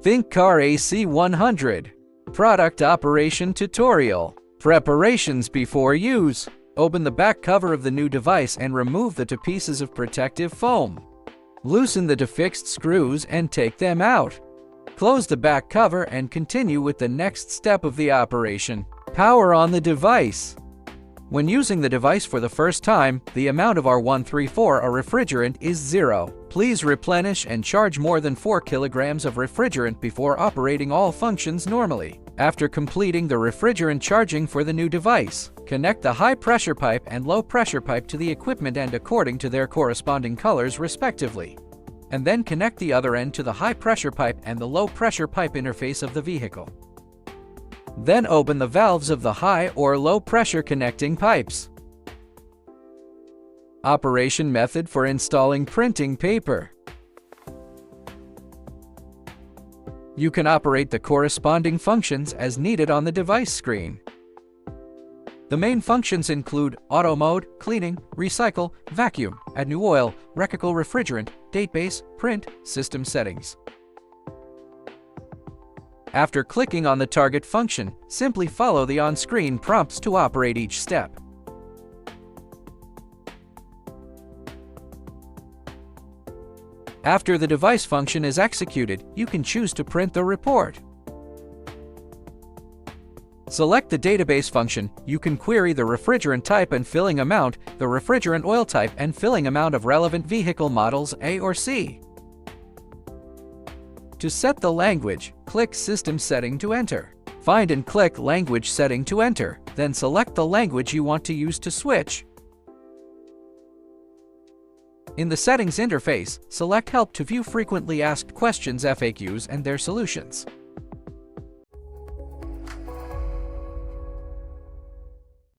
Think Car AC100. Product Operation Tutorial. Preparations before use. Open the back cover of the new device and remove the 2 pieces of protective foam. Loosen the 2 fixed screws and take them out. Close the back cover and continue with the next step of the operation. Power on the device. When using the device for the first time, the amount of R134 or refrigerant is 0. Please replenish and charge more than 4 kilograms of refrigerant before operating all functions normally. After completing the refrigerant charging for the new device, connect the high pressure pipe and low pressure pipe to the equipment and according to their corresponding colors respectively. And then connect the other end to the high pressure pipe and the low pressure pipe interface of the vehicle. Then open the valves of the high or low pressure connecting pipes. Operation method for installing printing paper. You can operate the corresponding functions as needed on the device screen. The main functions include auto mode, cleaning, recycle, vacuum, add new oil, reticle refrigerant, database, print, system settings. After clicking on the target function, simply follow the on-screen prompts to operate each step. After the device function is executed, you can choose to print the report. Select the database function. You can query the refrigerant type and filling amount, the refrigerant oil type and filling amount of relevant vehicle models A or C. To set the language, click System Setting to enter. Find and click Language Setting to enter, then select the language you want to use to switch. In the Settings interface, select Help to view frequently asked questions FAQs and their solutions.